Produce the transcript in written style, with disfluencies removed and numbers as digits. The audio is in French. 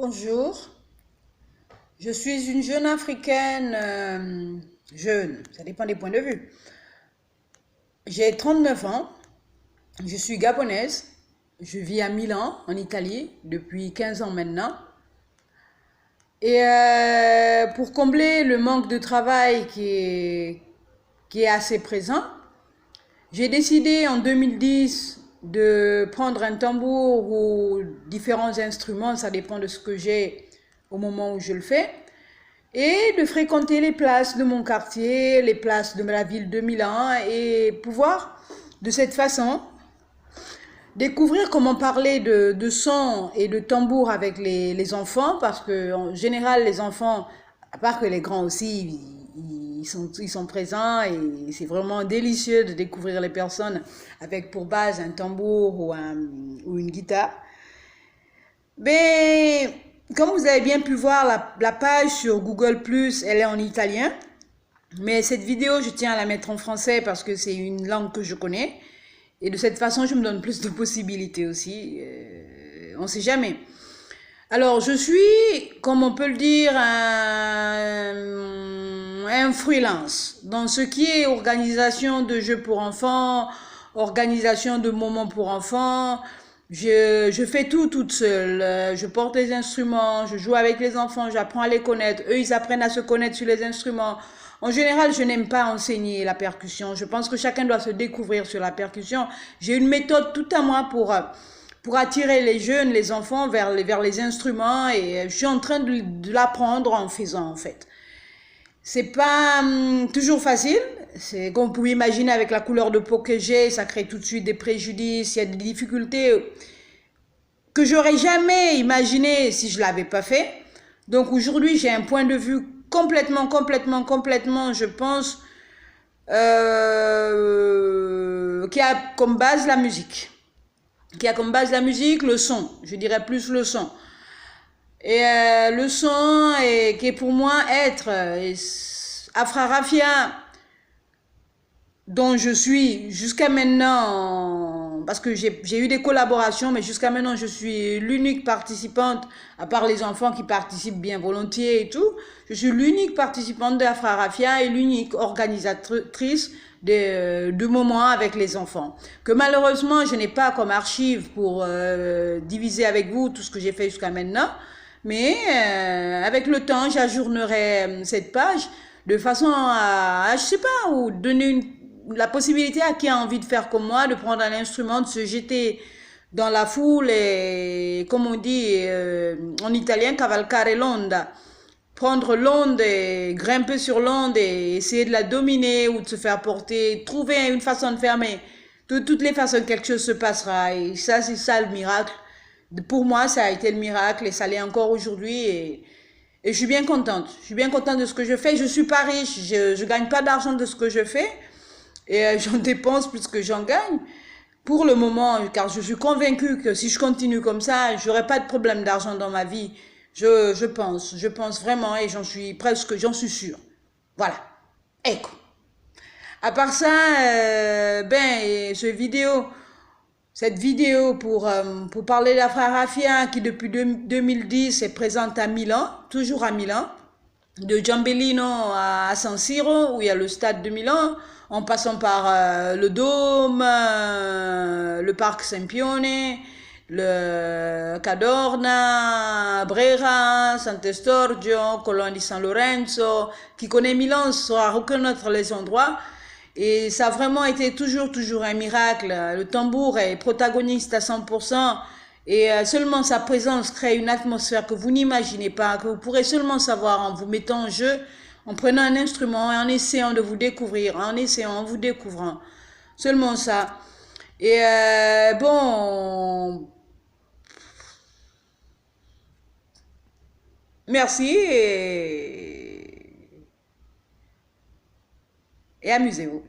Bonjour, je suis une jeune africaine, jeune, ça dépend des points de vue. J'ai 39 ans, je suis gabonaise, je vis à Milan, en Italie, depuis 15 ans maintenant. Et pour combler le manque de travail qui est assez présent, j'ai décidé en 2010 de prendre un tambour ou différents instruments, ça dépend de ce que j'ai au moment où je le fais, et de fréquenter les places de mon quartier, les places de la ville de Milan et pouvoir de cette façon découvrir comment parler de son et de tambour avec les enfants, parce que en général les enfants, à part que les grands aussi, ils sont présents et c'est vraiment délicieux de découvrir les personnes avec pour base un tambour ou une guitare. Mais comme vous avez bien pu voir, la page sur Google+, elle est en italien. Mais cette vidéo, je tiens à la mettre en français parce que c'est une langue que je connais. Et de cette façon, je me donne plus de possibilités aussi. On ne sait jamais. Alors, je suis, comme on peut le dire, un freelance dans ce qui est organisation de jeux pour enfants, organisation de moments pour enfants. Je fais tout toute seule. Je porte les instruments, je joue avec les enfants, j'apprends à les connaître. Eux, ils apprennent à se connaître sur les instruments. En général, je n'aime pas enseigner la percussion. Je pense que chacun doit se découvrir sur la percussion. J'ai une méthode tout à moi pour attirer les jeunes, les enfants vers les instruments et je suis en train de l'apprendre en faisant en fait. C'est pas toujours facile, c'est comme vous pouvez imaginer avec la couleur de peau que j'ai, ça crée tout de suite des préjudices, il y a des difficultés que j'aurais jamais imaginé si je l'avais pas fait. Donc aujourd'hui, j'ai un point de vue complètement, je pense, qui a comme base la musique. Qui a comme base la musique, le son. Je dirais plus le son. Et le son, qui est pour moi être Afra Raffia, dont je suis jusqu'à maintenant, parce que j'ai eu des collaborations, mais jusqu'à maintenant, je suis l'unique participante, à part les enfants qui participent bien volontiers et tout, je suis l'unique participante d'Afra Raffia et l'unique organisatrice de moments avec les enfants. Que malheureusement, je n'ai pas comme archive pour diviser avec vous tout ce que j'ai fait jusqu'à maintenant, mais avec le temps, j'ajournerai cette page de façon je sais pas, ou donner la possibilité à qui a envie de faire comme moi, de prendre un instrument, de se jeter dans la foule et, comme on dit en italien, cavalcare l'onda. Prendre l'onde et grimper sur l'onde et essayer de la dominer ou de se faire porter, trouver une façon de faire, mais de toutes les façons, quelque chose se passera. Et ça, c'est ça le miracle. Pour moi, ça a été le miracle et ça l'est encore aujourd'hui. Et je suis bien contente. Je suis bien contente de ce que je fais. Je suis pas riche. Je gagne pas d'argent de ce que je fais. Et j'en dépense plus que j'en gagne. Pour le moment, car je suis convaincue que si je continue comme ça, j'aurai pas de problème d'argent dans ma vie. Je pense vraiment et j'en suis sûre. Voilà. Ecco. À part ça, cette vidéo pour parler de la frère Raffia qui depuis 2010 est présente à Milan, toujours à Milan, de Giambellino à San Siro, où il y a le stade de Milan, en passant par le Dôme, le Parc Sempione, le Cadorna, Brera, Sant'Estorgio, Colonna di San Lorenzo. Qui connaît Milan saura reconnaître les endroits. Et ça a vraiment été toujours un miracle. Le tambour est protagoniste à 100%. Et seulement sa présence crée une atmosphère que vous n'imaginez pas, que vous pourrez seulement savoir en vous mettant en jeu, en prenant un instrument et en essayant de vous découvrir, en vous découvrant. Seulement ça. Et bon, merci et amusez-vous.